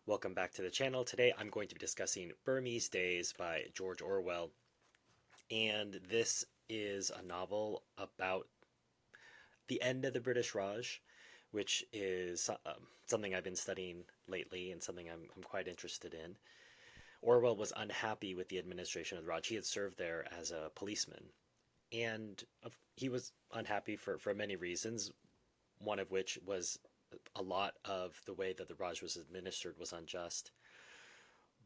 Welcome back to the channel. Today I'm going to be discussing Burmese Days by George Orwell. And this is a novel about the end of the British Raj, which is something I've been studying lately and something I'm quite interested in. Orwell was unhappy with the administration of the Raj. He had served there as a policeman. And he was unhappy for many reasons, one of which was a lot of the way that the Raj was administered was unjust.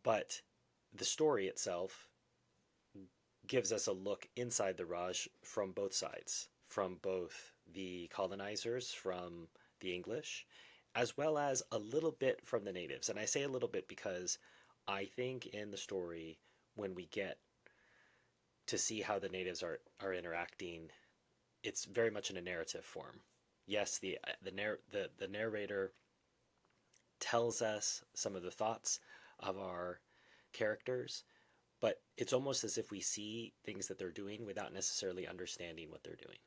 But the story itself gives us a look inside the Raj from both sides, from both the colonizers, from the English, as well as a little bit from the natives. And I say a little bit because I think in the story, when we get to see how the natives are interacting, it's very much in a narrative form. Yes, the narrator tells us some of the thoughts of our characters, but it's almost as if we see things that they're doing without necessarily understanding what they're doing.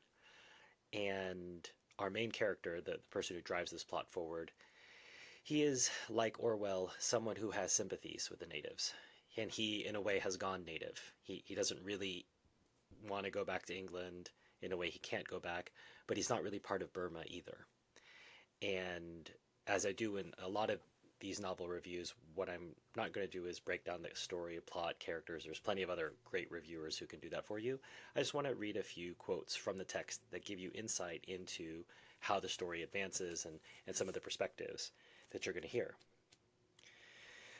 And our main character, the person who drives this plot forward, he is, like Orwell, someone who has sympathies with the natives. And he, in a way, has gone native. He doesn't really want to go back to England. In a way, he can't go back, but he's not really part of Burma either. And as I do in a lot of these novel reviews, what I'm not going to do is break down the story, plot, characters. There's plenty of other great reviewers who can do that for you. I just want to read a few quotes from the text that give you insight into how the story advances and some of the perspectives that you're going to hear.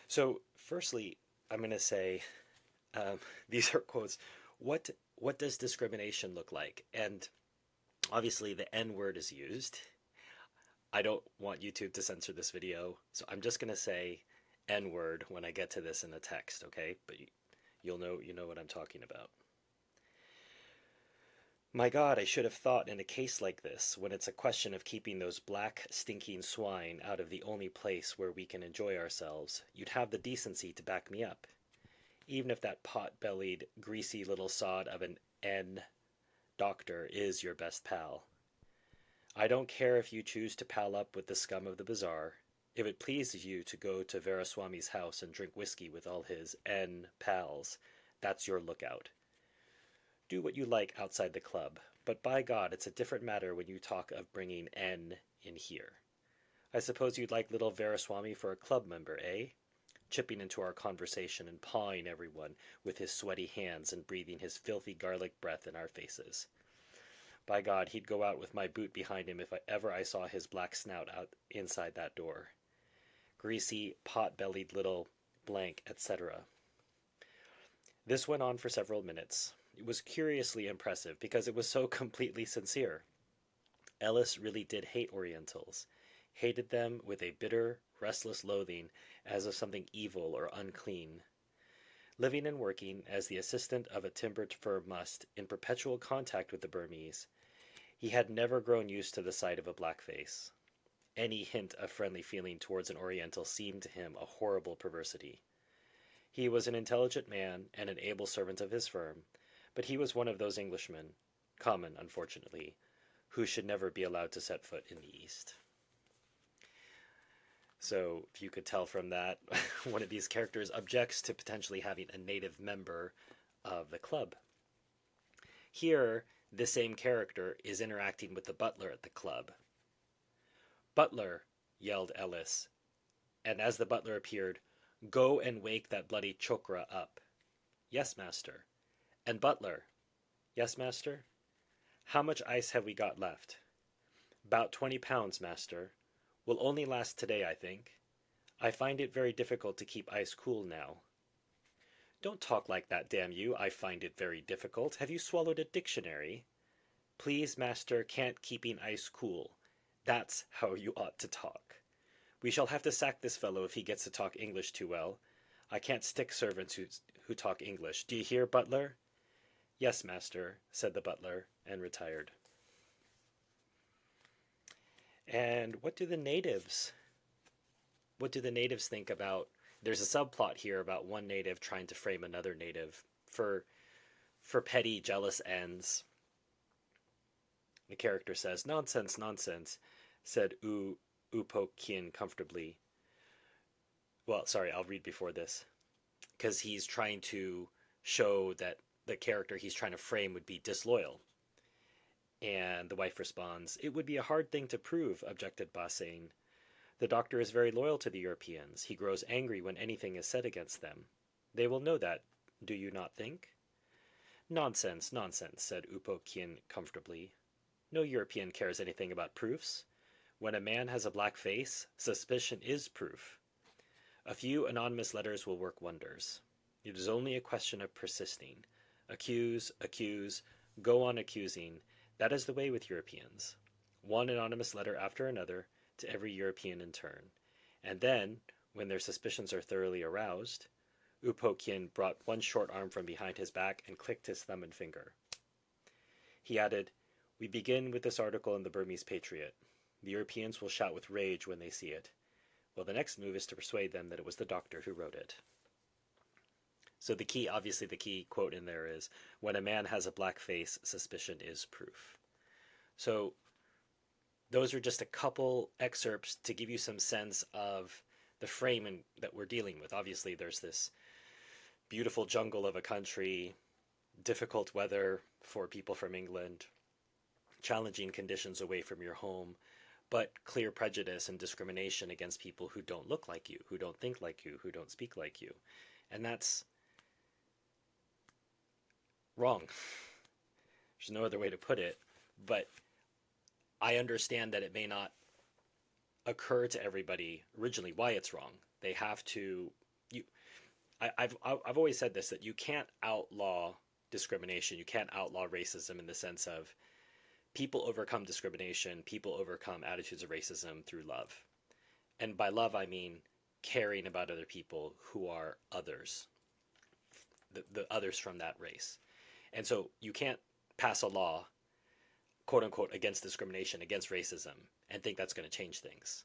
So, firstly, I'm going to say these are quotes. What does discrimination look like? And obviously, the N word is used. I don't want YouTube to censor this video, so I'm just gonna say N-word when I get to this in the text, okay? But you know what I'm talking about. My God, I should have thought in a case like this, when it's a question of keeping those black, stinking swine out of the only place where we can enjoy ourselves, you'd have the decency to back me up. Even if that pot-bellied, greasy little sod of an N doctor is your best pal. I don't care if you choose to pal up with the scum of the bazaar. If it pleases you to go to Veraswami's house and drink whiskey with all his N pals, that's your lookout. Do what you like outside the club, but by God, it's a different matter when you talk of bringing N in here. I suppose you'd like little Veraswami for a club member, eh? Chipping into our conversation and pawing everyone with his sweaty hands and breathing his filthy garlic breath in our faces. By God, he'd go out with my boot behind him if ever I saw his black snout out inside that door. Greasy, pot-bellied little blank, etc. This went on for several minutes. It was curiously impressive because it was so completely sincere. Ellis really did hate Orientals, hated them with a bitter, restless loathing as of something evil or unclean. Living and working as the assistant of a timbered firm must, in perpetual contact with the Burmese, he had never grown used to the sight of a black face. Any hint of friendly feeling towards an Oriental seemed to him a horrible perversity. He was an intelligent man and an able servant of his firm, but he was one of those Englishmen, common, unfortunately, who should never be allowed to set foot in the East. So, if you could tell from that, one of these characters objects to potentially having a native member of the club. Here, the same character is interacting with the butler at the club. "Butler," yelled Ellis, and as the butler appeared, "go and wake that bloody chokra up." "Yes, master." "And butler." "Yes, master." "How much ice have we got left?" "'Bout 20 pounds, master. Will only last today, I think. I find it very difficult to keep ice cool now." "Don't talk like that, damn you. I find it very difficult. Have you swallowed a dictionary?" "Please, master, can't keeping ice cool. That's how you ought to talk. We shall have to sack this fellow if he gets to talk English too well. I can't stick servants who talk English. Do you hear, butler?" "Yes, master," said the butler, and retired. And what do the natives think about? There's a subplot here about one native trying to frame another native for petty, jealous ends. The character says, "Nonsense, nonsense," said Upokyin comfortably. Well, sorry, I'll read before this because he's trying to show that the character he's trying to frame would be disloyal. And the wife responds, "It would be a hard thing to prove," objected Bassein. "The doctor is very loyal to the Europeans. He grows angry when anything is said against them. They will know that, do you not think?" "Nonsense, nonsense," said Upokyin comfortably. "No European cares anything about proofs. When a man has a black face, suspicion is proof. A few anonymous letters will work wonders. It is only a question of persisting. Accuse, accuse, go on accusing. That is the way with Europeans. One anonymous letter after another to every European in turn. And then, when their suspicions are thoroughly aroused, Upokyin brought one short arm from behind his back and clicked his thumb and finger. He added, "We begin with this article in the Burmese Patriot. The Europeans will shout with rage when they see it. Well, the next move is to persuade them that it was the doctor who wrote it." So obviously the key quote in there is, "When a man has a black face, suspicion is proof." So those are just a couple excerpts to give you some sense of the frame that we're dealing with. Obviously, there's this beautiful jungle of a country, difficult weather for people from England, challenging conditions away from your home, but clear prejudice and discrimination against people who don't look like you, who don't think like you, who don't speak like you. And that's wrong. There's no other way to put it. But I understand that it may not occur to everybody originally why it's wrong. They have to. You, I've always said this, that you can't outlaw discrimination. You can't outlaw racism in the sense of people overcome discrimination, people overcome attitudes of racism through love. And by love, I mean caring about other people who are others, the others from that race. And so you can't pass a law, quote unquote, against discrimination, against racism, and think that's going to change things.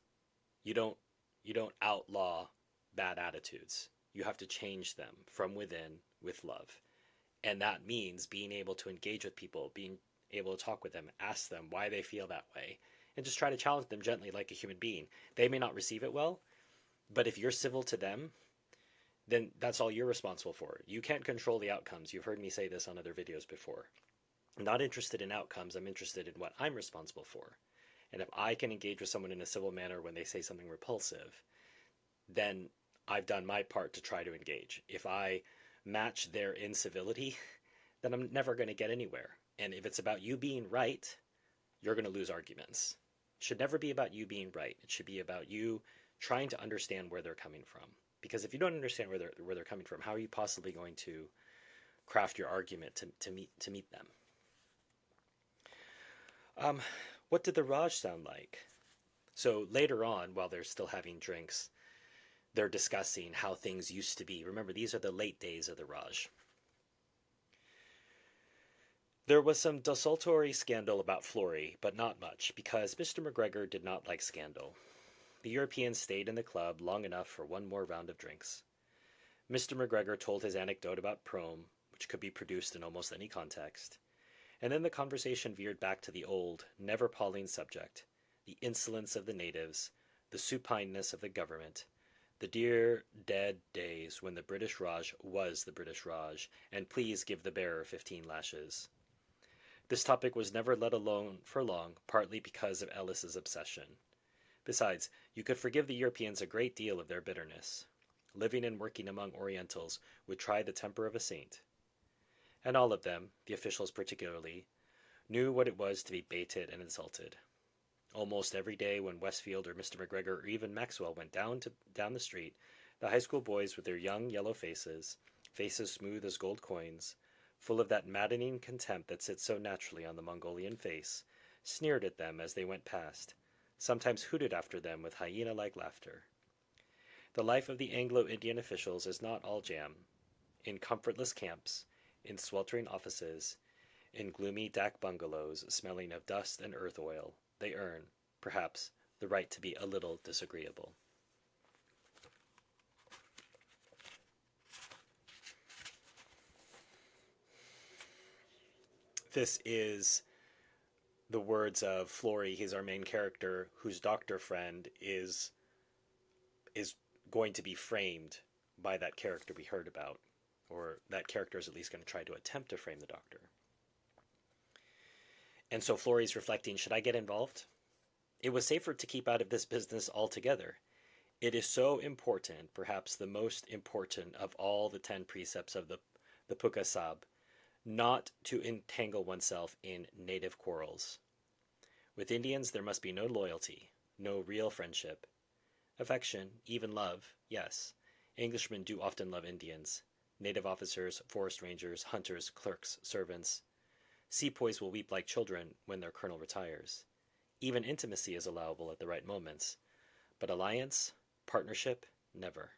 You don't you don't outlaw bad attitudes. You have to change them from within with love. And that means being able to engage with people, being able to talk with them, ask them why they feel that way, and just try to challenge them gently like a human being. They may not receive it well, but if you're civil to them, then that's all you're responsible for. You can't control the outcomes. You've heard me say this on other videos before. I'm not interested in outcomes. I'm interested in what I'm responsible for. And if I can engage with someone in a civil manner when they say something repulsive, then I've done my part to try to engage. If I match their incivility, then I'm never going to get anywhere. And if it's about you being right, you're going to lose arguments. It should never be about you being right. It should be about you trying to understand where they're coming from. Because if you don't understand where they're coming from, how are you possibly going to craft your argument to meet them? Um, what did the Raj sound like? So later on, while they're still having drinks, they're discussing how things used to be. Remember, these are the late days of the Raj. There was some desultory scandal about Flory, but not much, because Mr. McGregor did not like scandal. The Europeans stayed in the club long enough for one more round of drinks. Mr. McGregor told his anecdote about Prome, which could be produced in almost any context, and then the conversation veered back to the old, never-palling subject, the insolence of the natives, the supineness of the government, the dear dead days when the British Raj was the British Raj, and please give the bearer 15 lashes. This topic was never let alone for long, partly because of Ellis's obsession. Besides, you could forgive the Europeans a great deal of their bitterness. Living and working among Orientals would try the temper of a saint. And all of them, the officials particularly, knew what it was to be baited and insulted. Almost every day when Westfield or Mr. McGregor or even Maxwell went down the street, the high school boys with their young yellow faces, faces smooth as gold coins, full of that maddening contempt that sits so naturally on the Mongolian face, sneered at them as they went past, sometimes hooted after them with hyena-like laughter. The life of the Anglo-Indian officials is not all jam. In comfortless camps, in sweltering offices, in gloomy dak bungalows smelling of dust and earth oil, they earn, perhaps, the right to be a little disagreeable. This is the words of Flory. He's our main character, whose doctor friend is going to be framed by that character we heard about, or that character is at least going to try to attempt to frame the Doctor. And so Flory's reflecting, should I get involved? It was safer to keep out of this business altogether. It is so important, perhaps the most important of all the 10 precepts of the Puka Sab, not to entangle oneself in native quarrels. With Indians there must be no loyalty, no real friendship. Affection, even love, yes. Englishmen do often love Indians. Native officers, forest rangers, hunters, clerks, servants. Sepoys will weep like children when their colonel retires. Even intimacy is allowable at the right moments. But alliance, partnership, never.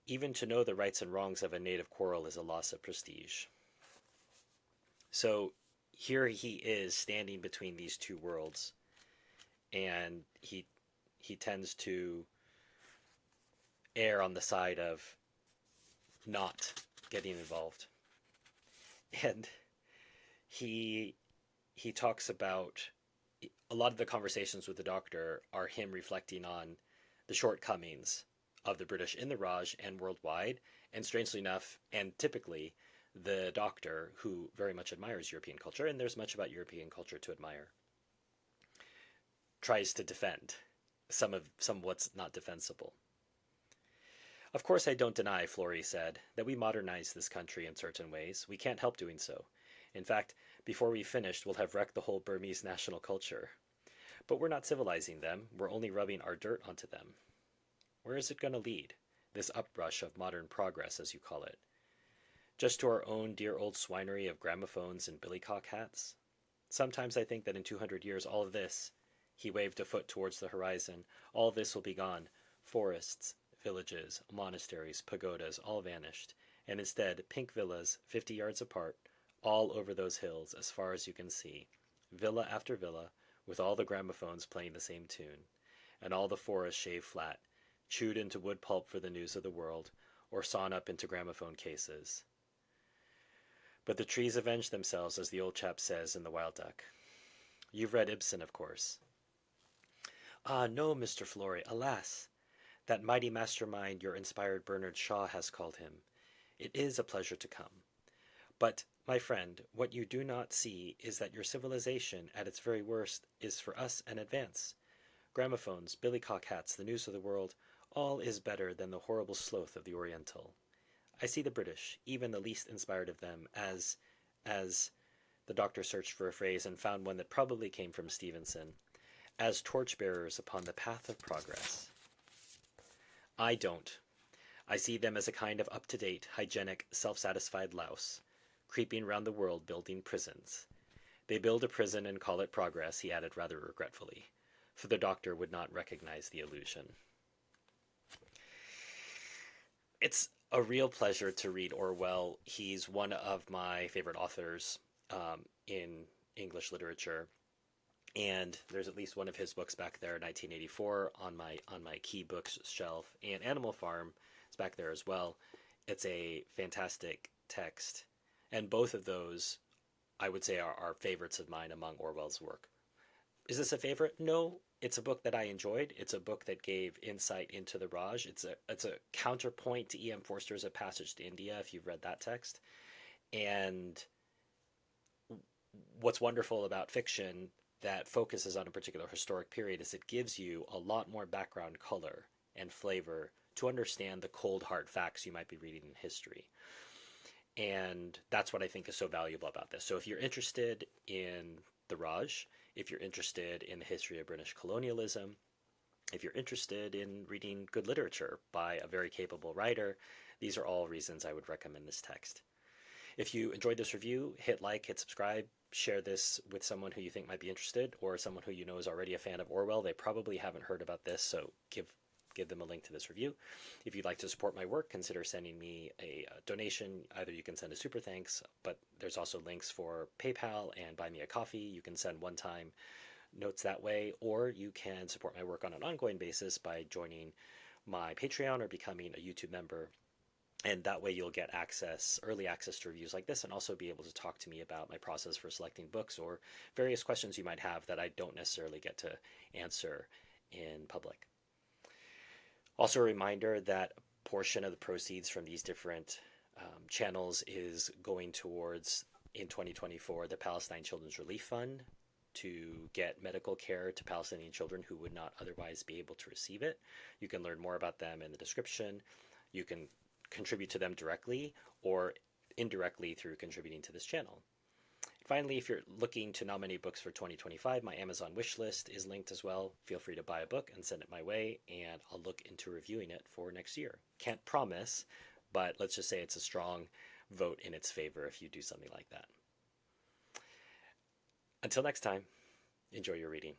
Even to know the rights and wrongs of a native quarrel is a loss of prestige. So here he is standing between these two worlds, and he tends to err on the side of not getting involved. And he talks about a lot of the conversations with the Doctor are him reflecting on the shortcomings of the British in the Raj and worldwide, and strangely enough, and typically, the Doctor, who very much admires European culture, and there's much about European culture to admire, tries to defend some what's not defensible. Of course I don't deny, Flory said, that we modernized this country in certain ways. We can't help doing so. In fact, before we've finished, we'll have wrecked the whole Burmese national culture. But we're not civilizing them, we're only rubbing our dirt onto them. Where is it going to lead, this uprush of modern progress, as you call it? Just to our own dear old swinery of gramophones and billycock hats? Sometimes I think that in 200 years all of this, he waved a foot towards the horizon, all this will be gone. Forests, villages, monasteries, pagodas, all vanished, and instead pink villas, 50 yards apart, all over those hills as far as you can see, villa after villa, with all the gramophones playing the same tune, and all the forests shaved flat, chewed into wood pulp for the news of the world, or sawn up into gramophone cases. But the trees avenge themselves, as the old chap says in The Wild Duck. You've read Ibsen, of course. Ah, no, Mr. Flory, alas! That mighty mastermind your inspired Bernard Shaw has called him. It is a pleasure to come. But, my friend, what you do not see is that your civilization, at its very worst, is for us an advance. Gramophones, billycock hats, the news of the world, all is better than the horrible sloth of the Oriental. I see the British, even the least inspired of them, as the Doctor searched for a phrase and found one that probably came from Stevenson, as torchbearers upon the path of progress. I don't. I see them as a kind of up-to-date, hygienic, self-satisfied louse, creeping round the world building prisons. They build a prison and call it progress, he added rather regretfully, for the Doctor would not recognize the allusion. It's a real pleasure to read Orwell. He's one of my favorite authors in English literature. And there's at least one of his books back there, 1984, on my key books shelf. And Animal Farm is back there as well. It's a fantastic text. And both of those, I would say, are favorites of mine among Orwell's work. Is this a favorite? No. It's a book that I enjoyed. It's a book that gave insight into the Raj. It's a counterpoint to E.M. Forster's A Passage to India, if you've read that text. And what's wonderful about fiction that focuses on a particular historic period is it gives you a lot more background color and flavor to understand the cold hard facts you might be reading in history. And that's what I think is so valuable about this. So if you're interested in the Raj, if you're interested in the history of British colonialism, if you're interested in reading good literature by a very capable writer, these are all reasons I would recommend this text. If you enjoyed this review, hit like, hit subscribe, share this with someone who you think might be interested, or someone who you know is already a fan of Orwell. They probably haven't heard about this, so give them a link to this review. If you'd like to support my work, consider sending me a donation. Either you can send a super thanks, but there's also links for PayPal and Buy Me a Coffee. You can send one-time notes that way, or you can support my work on an ongoing basis by joining my Patreon or becoming a YouTube member. And that way you'll get early access to reviews like this, and also be able to talk to me about my process for selecting books or various questions you might have that I don't necessarily get to answer in public. Also, a reminder that a portion of the proceeds from these different channels is going towards, in 2024, the Palestine Children's Relief Fund to get medical care to Palestinian children who would not otherwise be able to receive it. You can learn more about them in the description. You can contribute to them directly or indirectly through contributing to this channel. Finally, if you're looking to nominate books for 2025, my Amazon wish list is linked as well. Feel free to buy a book and send it my way, and I'll look into reviewing it for next year. Can't promise, but let's just say it's a strong vote in its favor if you do something like that. Until next time, enjoy your reading.